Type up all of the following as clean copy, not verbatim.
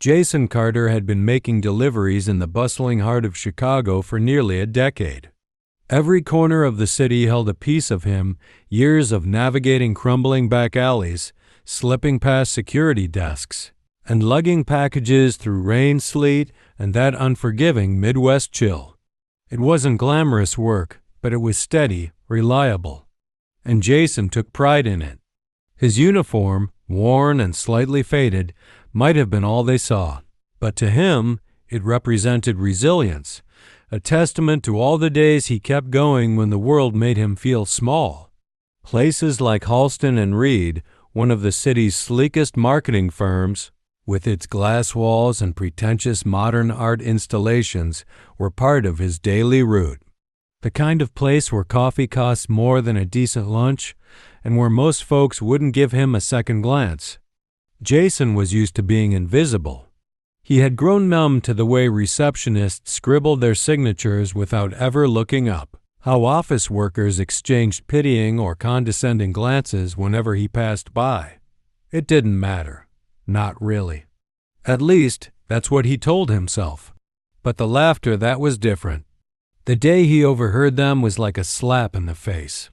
Jason Carter had been making deliveries in the bustling heart of Chicago for nearly a decade. Every corner of the city held a piece of him, years of navigating crumbling back alleys, slipping past security desks, and lugging packages through rain, sleet, and that unforgiving Midwest chill. It wasn't glamorous work, but it was steady, reliable. And Jason took pride in it. His uniform, worn and slightly faded, might have been all they saw, but to him it represented resilience, a testament to all the days he kept going when the world made him feel small. Places like Halston Reed, one of the city's sleekest marketing firms, with its glass walls and pretentious modern art installations, were part of his daily route. The kind of place where coffee costs more than a decent lunch, and where most folks wouldn't give him a second glance. Jason was used to being invisible. He had grown numb to the way receptionists scribbled their signatures without ever looking up, how office workers exchanged pitying or condescending glances whenever he passed by. It didn't matter. Not really. At least, that's what he told himself. But the laughter, that was different. The day he overheard them was like a slap in the face.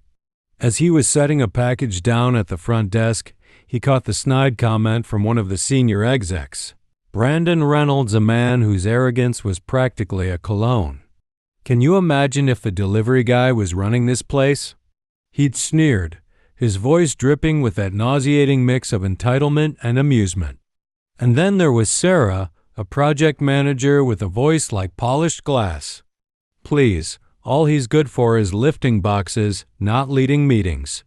As he was setting a package down at the front desk, he caught the snide comment from one of the senior execs. Brandon Reynolds, a man whose arrogance was practically a cologne. Can you imagine if the delivery guy was running this place? He'd sneered, his voice dripping with that nauseating mix of entitlement and amusement. And then there was Sarah, a project manager with a voice like polished glass. Please, all he's good for is lifting boxes, not leading meetings.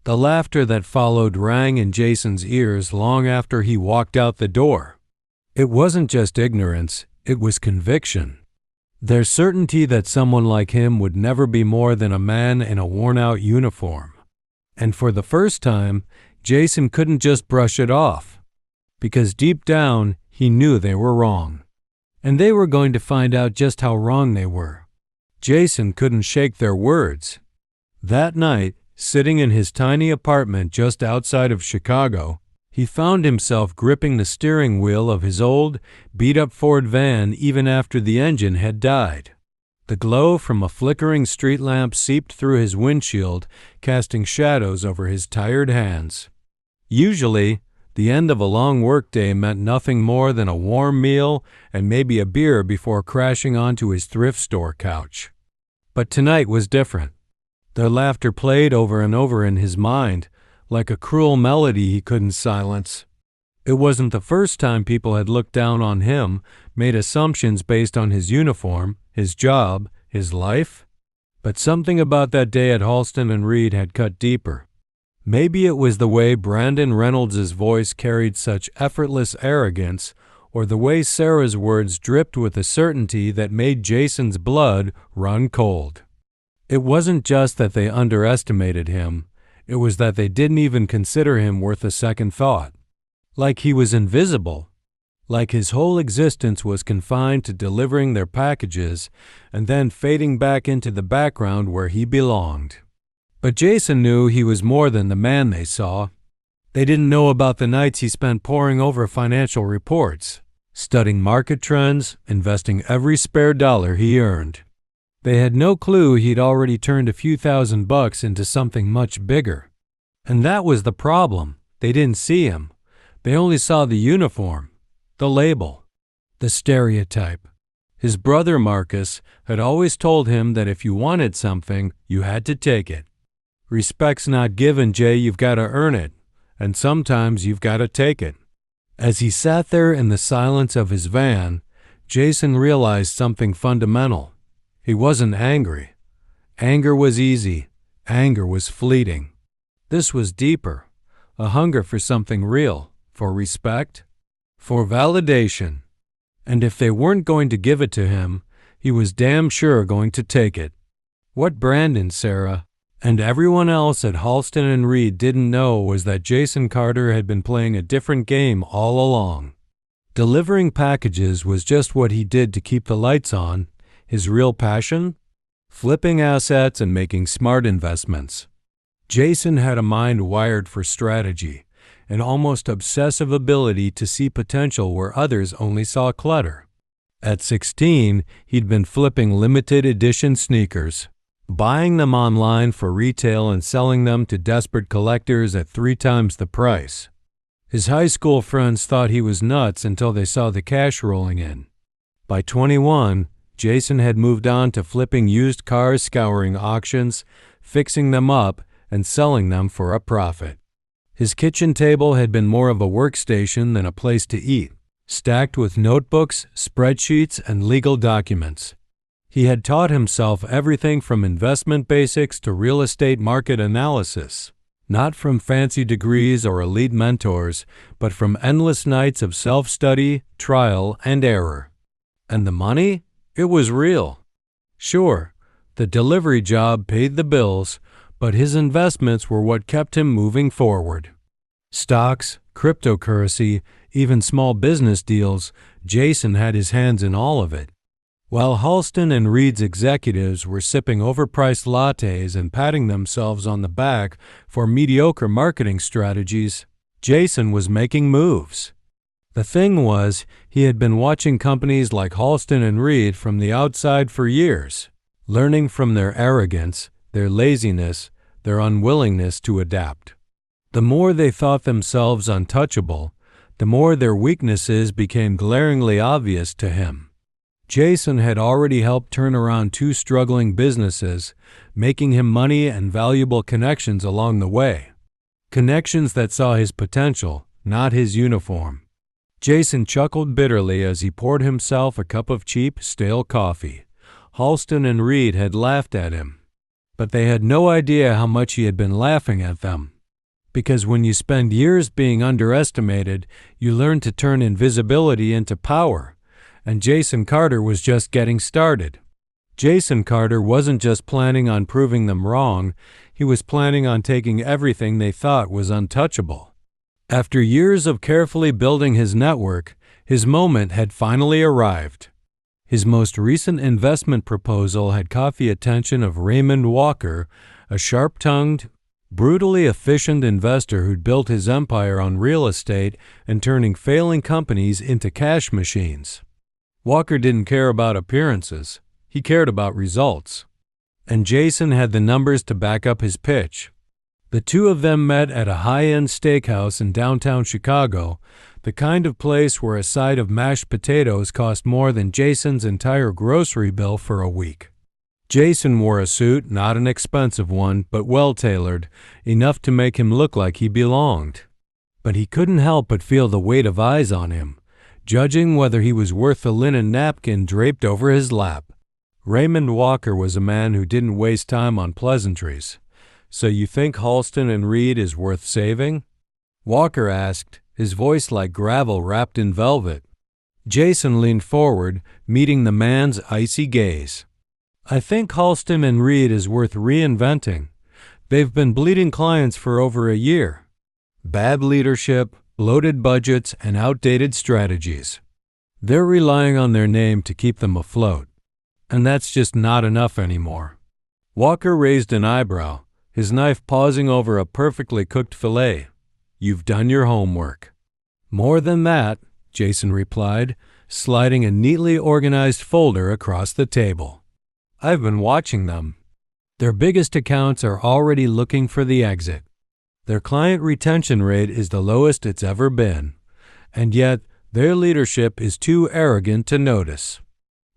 The laughter that followed rang in Jason's ears long after he walked out the door. It wasn't just ignorance, it was conviction. Their certainty that someone like him would never be more than a man in a worn-out uniform. And for the first time, Jason couldn't just brush it off. Because deep down, he knew they were wrong. And they were going to find out just how wrong they were. Jason couldn't shake their words. That night, sitting in his tiny apartment just outside of Chicago, he found himself gripping the steering wheel of his old, beat-up Ford van even after the engine had died. The glow from a flickering street lamp seeped through his windshield, casting shadows over his tired hands. Usually, the end of a long workday meant nothing more than a warm meal and maybe a beer before crashing onto his thrift store couch. But tonight was different. Their laughter played over and over in his mind, like a cruel melody he couldn't silence. It wasn't the first time people had looked down on him, made assumptions based on his uniform, his job, his life. But something about that day at Halston Reed had cut deeper. Maybe it was the way Brandon Reynolds' voice carried such effortless arrogance, or the way Sarah's words dripped with a certainty that made Jason's blood run cold. It wasn't just that they underestimated him, it was that they didn't even consider him worth a second thought. Like he was invisible. Like his whole existence was confined to delivering their packages and then fading back into the background where he belonged. But Jason knew he was more than the man they saw. They didn't know about the nights he spent poring over financial reports, studying market trends, investing every spare dollar he earned. They had no clue he'd already turned a few $1,000 into something much bigger. And that was the problem. They didn't see him. They only saw the uniform, the label, the stereotype. His brother Marcus had always told him that if you wanted something, you had to take it. Respect's not given, Jay, you've got to earn it. And sometimes you've got to take it. As he sat there in the silence of his van, Jason realized something fundamental. He wasn't angry. Anger was easy. Anger was fleeting. This was deeper, a hunger for something real, for respect, for validation. And if they weren't going to give it to him, he was damn sure going to take it. What Brandon, Sarah, and everyone else at Halston Reed didn't know was that Jason Carter had been playing a different game all along. Delivering packages was just what he did to keep the lights on. His real passion? Flipping assets and making smart investments. Jason had a mind wired for strategy, an almost obsessive ability to see potential where others only saw clutter. At 16, he'd been flipping limited edition sneakers, buying them online for retail and selling them to desperate collectors at 3 times the price. His high school friends thought he was nuts until they saw the cash rolling in. By 21, Jason had moved on to flipping used cars, scouring auctions, fixing them up, and selling them for a profit. His kitchen table had been more of a workstation than a place to eat, stacked with notebooks, spreadsheets, and legal documents. He had taught himself everything from investment basics to real estate market analysis, not from fancy degrees or elite mentors, but from endless nights of self-study, trial, and error. And the money? It was real. Sure, the delivery job paid the bills, but his investments were what kept him moving forward. Stocks, cryptocurrency, even small business deals, Jason had his hands in all of it. While Halston and Reed's executives were sipping overpriced lattes and patting themselves on the back for mediocre marketing strategies, Jason was making moves. The thing was, he had been watching companies like Halston and Reed from the outside for years, learning from their arrogance, their laziness, their unwillingness to adapt. The more they thought themselves untouchable, the more their weaknesses became glaringly obvious to him. Jason had already helped turn around 2 struggling businesses, making him money and valuable connections along the way. Connections that saw his potential, not his uniform. Jason chuckled bitterly as he poured himself a cup of cheap, stale coffee. Halston and Reed had laughed at him, but they had no idea how much he had been laughing at them. Because when you spend years being underestimated, you learn to turn invisibility into power, and Jason Carter was just getting started. Jason Carter wasn't just planning on proving them wrong, he was planning on taking everything they thought was untouchable. After years of carefully building his network, his moment had finally arrived. His most recent investment proposal had caught the attention of Raymond Walker, a sharp-tongued, brutally efficient investor who'd built his empire on real estate and turning failing companies into cash machines. Walker didn't care about appearances. He cared about results. And Jason had the numbers to back up his pitch. The two of them met at a high-end steakhouse in downtown Chicago, the kind of place where a side of mashed potatoes cost more than Jason's entire grocery bill for a week. Jason wore a suit, not an expensive one, but well-tailored, enough to make him look like he belonged. But he couldn't help but feel the weight of eyes on him, judging whether he was worth the linen napkin draped over his lap. Raymond Walker was a man who didn't waste time on pleasantries. "So you think Halston and Reed is worth saving?" Walker asked, his voice like gravel wrapped in velvet. Jason leaned forward, meeting the man's icy gaze. "I think Halston and Reed is worth reinventing. They've been bleeding clients for over a year. Bad leadership, bloated budgets, and outdated strategies. They're relying on their name to keep them afloat. And that's just not enough anymore." Walker raised an eyebrow, his knife pausing over a perfectly cooked fillet. "You've done your homework." "More than that," Jason replied, sliding a neatly organized folder across the table. "I've been watching them. Their biggest accounts are already looking for the exit. Their client retention rate is the lowest it's ever been, and yet their leadership is too arrogant to notice."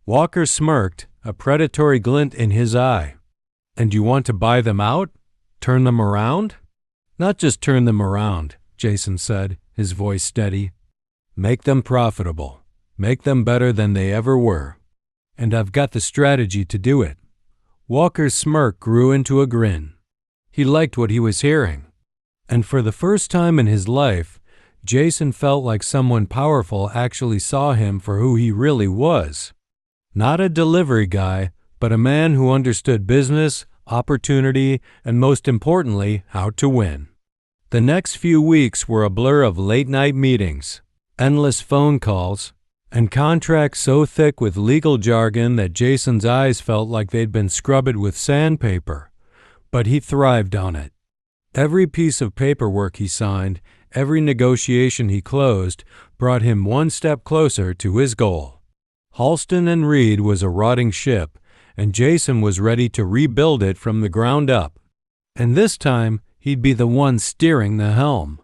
Walker smirked, a predatory glint in his eye. "And you want to buy them out? Turn them around?" "Not just turn them around," Jason said, his voice steady. "Make them profitable. Make them better than they ever were. And I've got the strategy to do it." Walker's smirk grew into a grin. He liked what he was hearing. And for the first time in his life, Jason felt like someone powerful actually saw him for who he really was. Not a delivery guy, but a man who understood business, opportunity, and most importantly, how to win. The next few weeks were a blur of late-night meetings, endless phone calls, and contracts so thick with legal jargon that Jason's eyes felt like they'd been scrubbed with sandpaper. But he thrived on it. Every piece of paperwork he signed, Every negotiation he closed brought him one step closer to his goal. Halston Reed was a rotting ship, and Jason was ready to rebuild it from the ground up. And this time, he'd be the one steering the helm.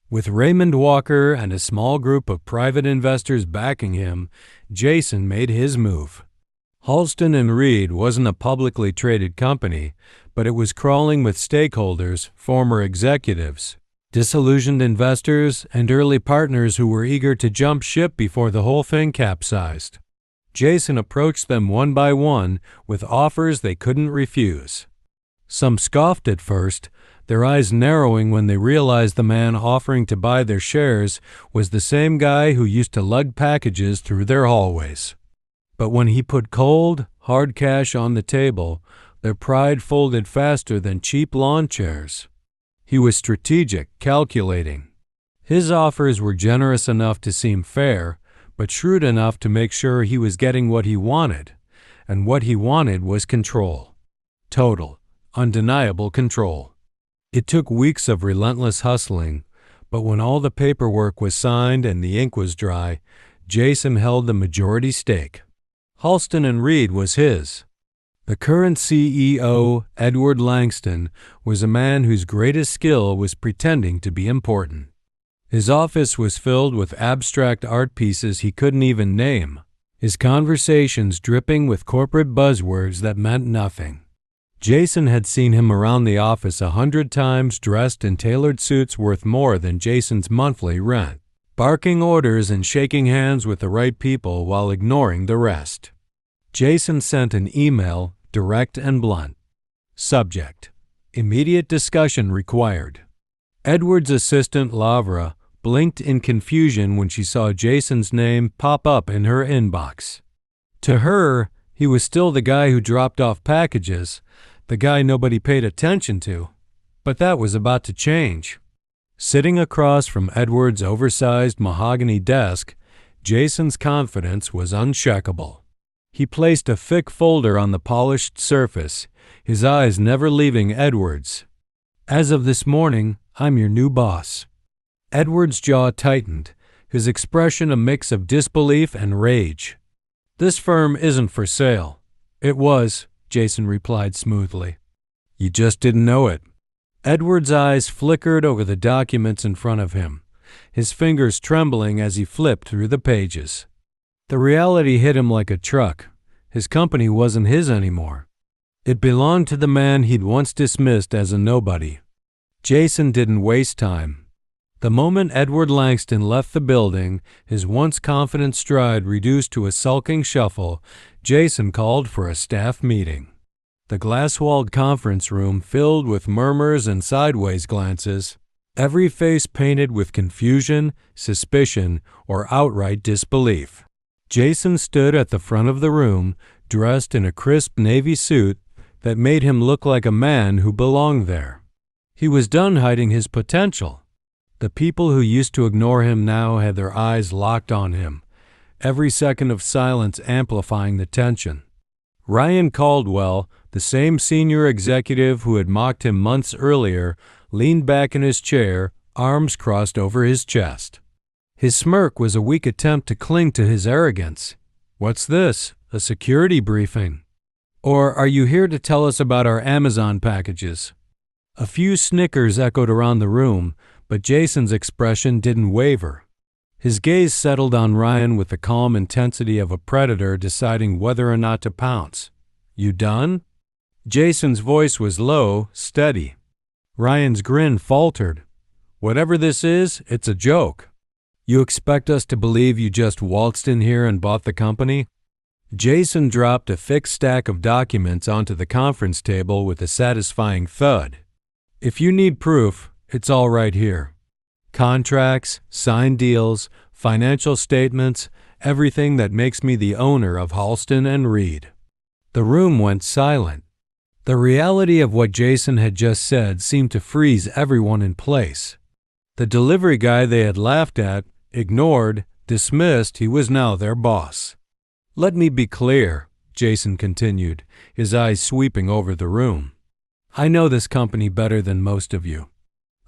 With Raymond Walker and a small group of private investors backing him, Jason made his move. Halston Reed wasn't a publicly traded company, but it was crawling with stakeholders, former executives, disillusioned investors, and early partners who were eager to jump ship before the whole thing capsized. Jason approached them one by one with offers they couldn't refuse. Some scoffed at first, their eyes narrowing when they realized the man offering to buy their shares was the same guy who used to lug packages through their hallways. But when he put cold, hard cash on the table, their pride folded faster than cheap lawn chairs. He was strategic, calculating. His offers were generous enough to seem fair, but shrewd enough to make sure he was getting what he wanted. And what he wanted was control. Total, undeniable control. It took weeks of relentless hustling, but when all the paperwork was signed and the ink was dry, Jason held the majority stake. Halston Reed was his. The current CEO, Edward Langston, was a man whose greatest skill was pretending to be important. His office was filled with abstract art pieces he couldn't even name, his conversations dripping with corporate buzzwords that meant nothing. Jason had seen him around the office 100 times dressed in tailored suits worth more than Jason's monthly rent, barking orders and shaking hands with the right people while ignoring the rest. Jason sent an email, direct and blunt. Subject: immediate discussion required. Edward's assistant, Lavra, blinked in confusion when she saw Jason's name pop up in her inbox. To her, he was still the guy who dropped off packages, the guy nobody paid attention to. But that was about to change. Sitting across from Edward's oversized mahogany desk, Jason's confidence was unshakable. He placed a thick folder on the polished surface, his eyes never leaving Edward's. As of this morning, I'm your new boss. Edward's jaw tightened, his expression a mix of disbelief and rage. This firm isn't for sale. It was, Jason replied smoothly. You just didn't know it. Edward's eyes flickered over the documents in front of him, his fingers trembling as he flipped through the pages. The reality hit him like a truck. His company wasn't his anymore. It belonged to the man he'd once dismissed as a nobody. Jason didn't waste time. The moment Edward Langston left the building, his once confident stride reduced to a sulking shuffle, Jason called for a staff meeting. The glass-walled conference room filled with murmurs and sideways glances, every face painted with confusion, suspicion, or outright disbelief. Jason stood at the front of the room, dressed in a crisp navy suit that made him look like a man who belonged there. He was done hiding his potential. The people who used to ignore him now had their eyes locked on him, every second of silence amplifying the tension. Ryan Caldwell, the same senior executive who had mocked him months earlier, leaned back in his chair, arms crossed over his chest. His smirk was a weak attempt to cling to his arrogance. What's this? A security briefing? Or are you here to tell us about our Amazon packages? A few snickers echoed around the room, but Jason's expression didn't waver. His gaze settled on Ryan with the calm intensity of a predator deciding whether or not to pounce. You done? Jason's voice was low, steady. Ryan's grin faltered. Whatever this is, it's a joke. You expect us to believe you just waltzed in here and bought the company? Jason dropped a thick stack of documents onto the conference table with a satisfying thud. If you need proof, it's all right here. Contracts, signed deals, financial statements, everything that makes me the owner of Halston Reed. The room went silent. The reality of what Jason had just said seemed to freeze everyone in place. The delivery guy they had laughed at, ignored, dismissed, he was now their boss. Let me be clear, Jason continued, his eyes sweeping over the room. I know this company better than most of you.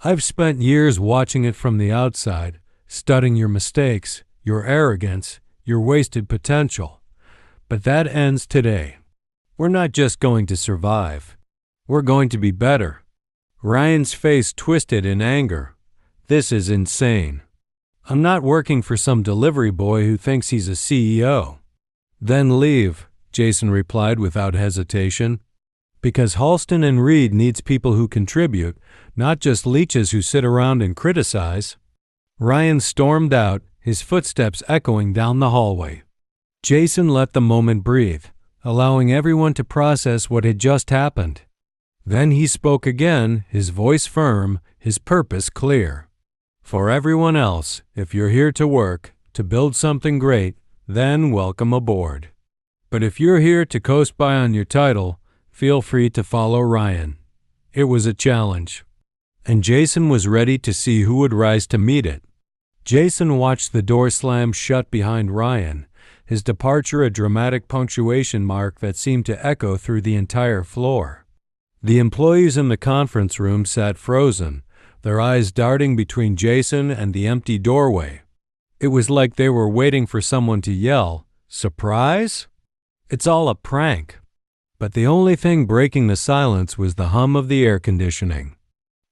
I've spent years watching it from the outside, studying your mistakes, your arrogance, your wasted potential. But that ends today. We're not just going to survive. We're going to be better." Ryan's face twisted in anger. "This is insane. I'm not working for some delivery boy who thinks he's a CEO." "Then leave," Jason replied without hesitation. "Because Halston and Reed needs people who contribute, not just leeches who sit around and criticize." Ryan stormed out, his footsteps echoing down the hallway. Jason let the moment breathe, allowing everyone to process what had just happened. Then he spoke again, his voice firm, his purpose clear. "For everyone else, if you're here to work, to build something great, then welcome aboard. But if you're here to coast by on your title, feel free to follow Ryan." It was a challenge, and Jason was ready to see who would rise to meet it. Jason watched the door slam shut behind Ryan, his departure a dramatic punctuation mark that seemed to echo through the entire floor. The employees in the conference room sat frozen, their eyes darting between Jason and the empty doorway. It was like they were waiting for someone to yell, "Surprise? It's all a prank." But the only thing breaking the silence was the hum of the air conditioning.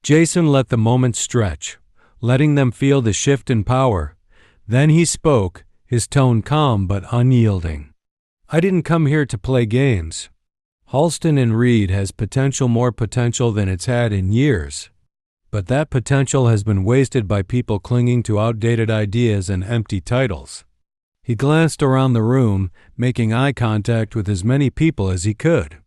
Jason let the moment stretch, letting them feel the shift in power. Then he spoke, his tone calm but unyielding. "I didn't come here to play games. Halston and Reed has more potential than it's had in years. But that potential has been wasted by people clinging to outdated ideas and empty titles." He glanced around the room, making eye contact with as many people as he could.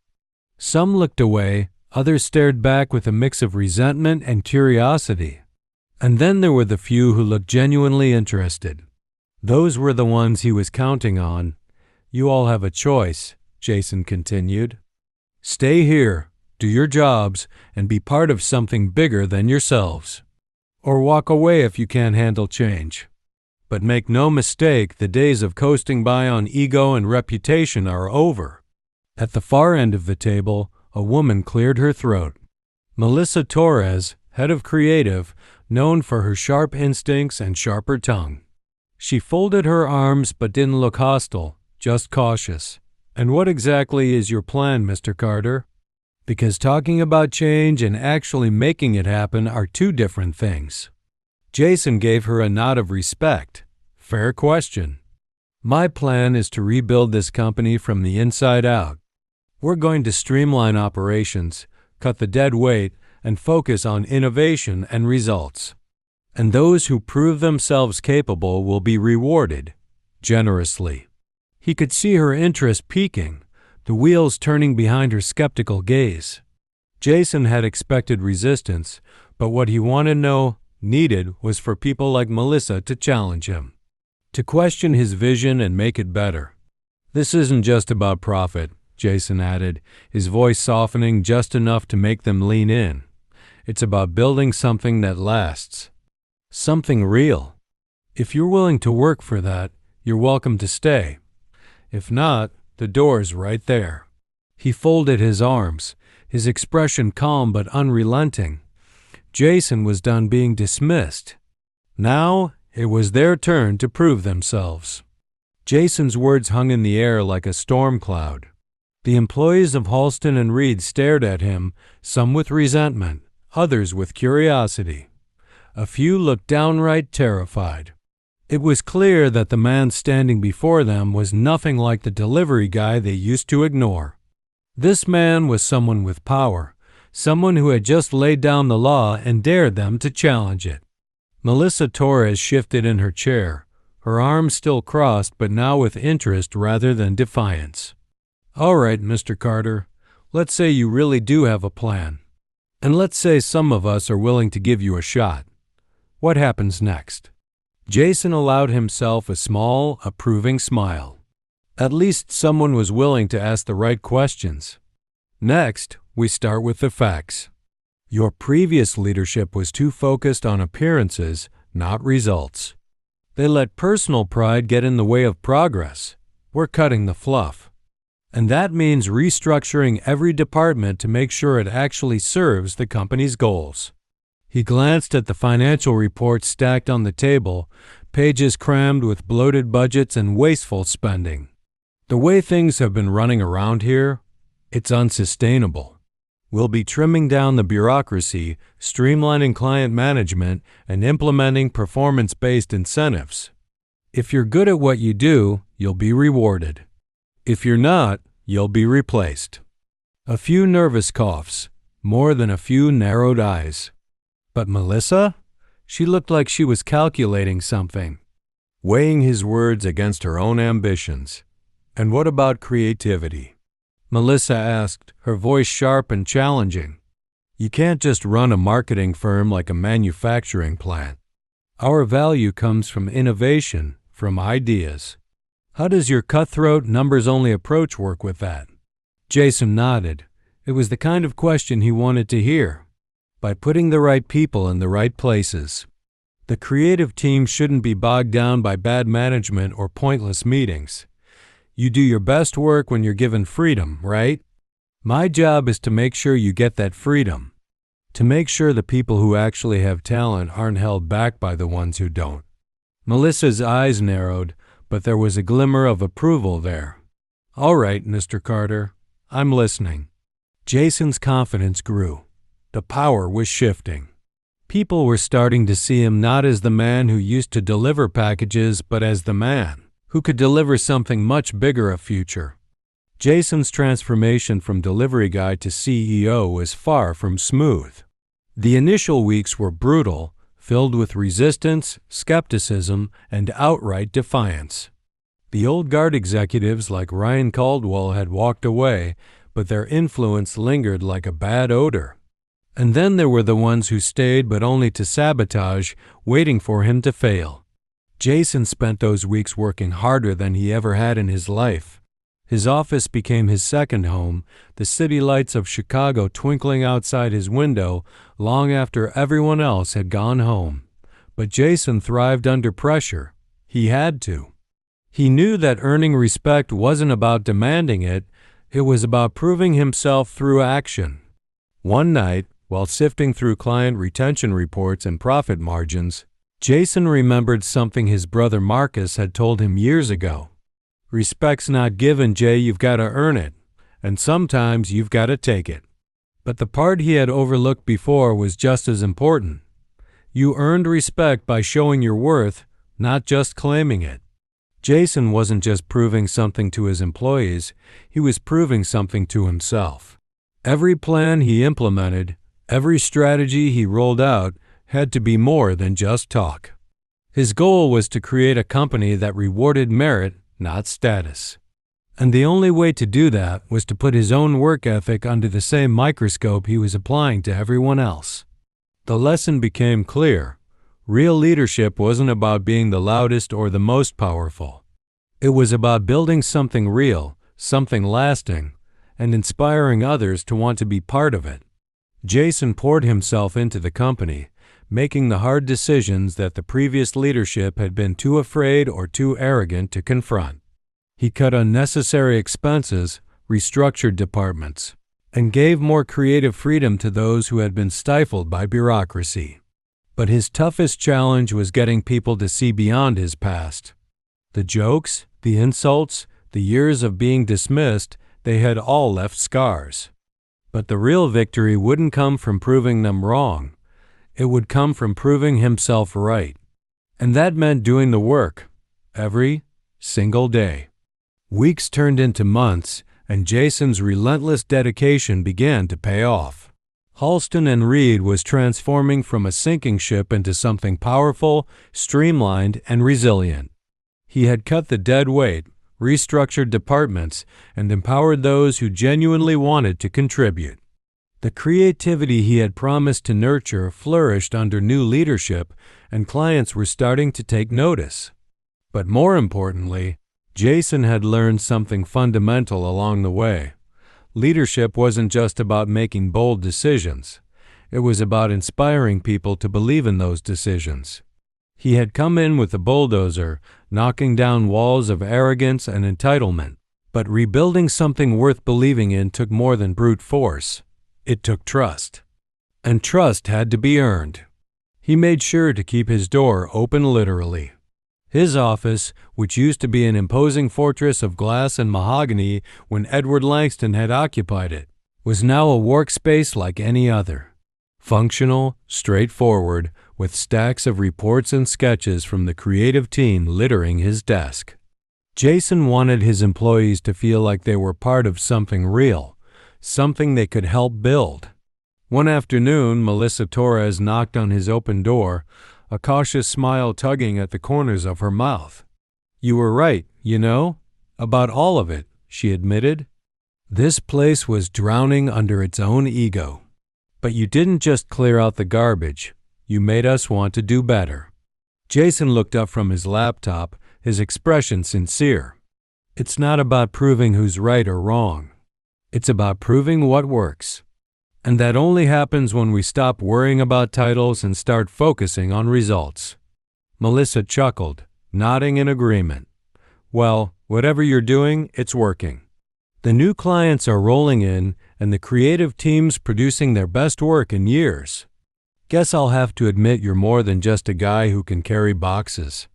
Some looked away, others stared back with a mix of resentment and curiosity. And then there were the few who looked genuinely interested. Those were the ones he was counting on. "You all have a choice," Jason continued. "Stay here, do your jobs, and be part of something bigger than yourselves. Or walk away if you can't handle change. But make no mistake, the days of coasting by on ego and reputation are over." At the far end of the table, a woman cleared her throat. Melissa Torres, head of creative, known for her sharp instincts and sharper tongue. She folded her arms but didn't look hostile, just cautious. "And what exactly is your plan, Mr. Carter? Because talking about change and actually making it happen are two different things." Jason gave her a nod of respect. "Fair question. My plan is to rebuild this company from the inside out. We're going to streamline operations, cut the dead weight, and focus on innovation and results. And those who prove themselves capable will be rewarded generously." He could see her interest peaking, the wheels turning behind her skeptical gaze. Jason had expected resistance, but what he needed was for people like Melissa to challenge him, to question his vision and make it better. "This isn't just about profit," Jason added, his voice softening just enough to make them lean in. "It's about building something that lasts. Something real. If you're willing to work for that, you're welcome to stay. If not, the door's right there." He folded his arms, his expression calm but unrelenting. Jason was done being dismissed. Now it was their turn to prove themselves. Jason's words hung in the air like a storm cloud. The employees of Halston and Reed stared at him, some with resentment, others with curiosity. A few looked downright terrified. It was clear that the man standing before them was nothing like the delivery guy they used to ignore. This man was someone with power, someone who had just laid down the law and dared them to challenge it. Melissa Torres shifted in her chair, her arms still crossed but now with interest rather than defiance. "All right, Mr. Carter, let's say you really do have a plan. And let's say some of us are willing to give you a shot. What happens next?" Jason allowed himself a small, approving smile. At least someone was willing to ask the right questions. "Next, we start with the facts. Your previous leadership was too focused on appearances, not results. They let personal pride get in the way of progress. We're cutting the fluff. And that means restructuring every department to make sure it actually serves the company's goals. He glanced at the financial reports stacked on the table, pages crammed with bloated budgets and wasteful spending. The way things have been running around here, it's unsustainable. We'll be trimming down the bureaucracy, streamlining client management, and implementing performance-based incentives. If you're good at what you do, you'll be rewarded. If you're not, you'll be replaced. A few nervous coughs, more than a few narrowed eyes. But Melissa? She looked like she was calculating something, weighing his words against her own ambitions. And what about creativity? Melissa asked, her voice sharp and challenging. You can't just run a marketing firm like a manufacturing plant. Our value comes from innovation, from ideas. How does your cutthroat, numbers-only approach work with that? Jason nodded. It was the kind of question he wanted to hear. By putting the right people in the right places. The creative team shouldn't be bogged down by bad management or pointless meetings. You do your best work when you're given freedom, right? My job is to make sure you get that freedom. To make sure the people who actually have talent aren't held back by the ones who don't. Melissa's eyes narrowed, but there was a glimmer of approval there. All right, Mr. Carter, I'm listening. Jason's confidence grew. The power was shifting. People were starting to see him not as the man who used to deliver packages, but as the man who could deliver something much bigger a future. Jason's transformation from delivery guy to CEO was far from smooth. The initial weeks were brutal, filled with resistance, skepticism, and outright defiance. The old guard executives like Ryan Caldwell had walked away, but their influence lingered like a bad odor. And then there were the ones who stayed but only to sabotage, waiting for him to fail. Jason spent those weeks working harder than he ever had in his life. His office became his second home, the city lights of Chicago twinkling outside his window long after everyone else had gone home. But Jason thrived under pressure. He had to. He knew that earning respect wasn't about demanding it, it was about proving himself through action. One night, while sifting through client retention reports and profit margins, Jason remembered something his brother Marcus had told him years ago. Respect's not given, Jay, you've got to earn it, and sometimes you've got to take it. But the part he had overlooked before was just as important. You earned respect by showing your worth, not just claiming it. Jason wasn't just proving something to his employees, he was proving something to himself. Every plan he implemented, every strategy he rolled out had to be more than just talk. His goal was to create a company that rewarded merit, not status. And the only way to do that was to put his own work ethic under the same microscope he was applying to everyone else. The lesson became clear. Real leadership wasn't about being the loudest or the most powerful. It was about building something real, something lasting, and inspiring others to want to be part of it. Jason poured himself into the company, making the hard decisions that the previous leadership had been too afraid or too arrogant to confront. He cut unnecessary expenses, restructured departments, and gave more creative freedom to those who had been stifled by bureaucracy. But his toughest challenge was getting people to see beyond his past. The jokes, the insults, the years of being dismissed, they had all left scars. But the real victory wouldn't come from proving them wrong. It would come from proving himself right. And that meant doing the work, every single day. Weeks turned into months, and Jason's relentless dedication began to pay off. Halston Reed was transforming from a sinking ship into something powerful, streamlined, and resilient. He had cut the dead weight, restructured departments, and empowered those who genuinely wanted to contribute. The creativity he had promised to nurture flourished under new leadership, and clients were starting to take notice. But more importantly, Jason had learned something fundamental along the way. Leadership wasn't just about making bold decisions. It was about inspiring people to believe in those decisions. He had come in with a bulldozer, knocking down walls of arrogance and entitlement. But rebuilding something worth believing in took more than brute force. It took trust. And trust had to be earned. He made sure to keep his door open literally. His office, which used to be an imposing fortress of glass and mahogany when Edward Langston had occupied it, was now a workspace like any other. Functional, straightforward, with stacks of reports and sketches from the creative team littering his desk. Jason wanted his employees to feel like they were part of something real, something they could help build. One afternoon, Melissa Torres knocked on his open door, a cautious smile tugging at the corners of her mouth. "You were right, about all of it," she admitted. "This place was drowning under its own ego. But you didn't just clear out the garbage. You made us want to do better." Jason looked up from his laptop, his expression sincere. "It's not about proving who's right or wrong. It's about proving what works. And that only happens when we stop worrying about titles and start focusing on results." Melissa chuckled, nodding in agreement. "Well, whatever you're doing, it's working. The new clients are rolling in, and the creative team's producing their best work in years. Guess I'll have to admit you're more than just a guy who can carry boxes."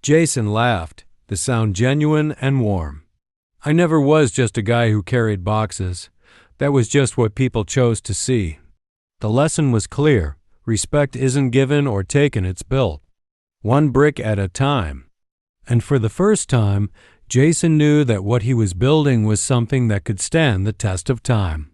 Jason laughed, the sound genuine and warm. "I never was just a guy who carried boxes. That was just what people chose to see. The lesson was clear. Respect isn't given or taken, it's built. One brick at a time." And for the first time, Jason knew that what he was building was something that could stand the test of time.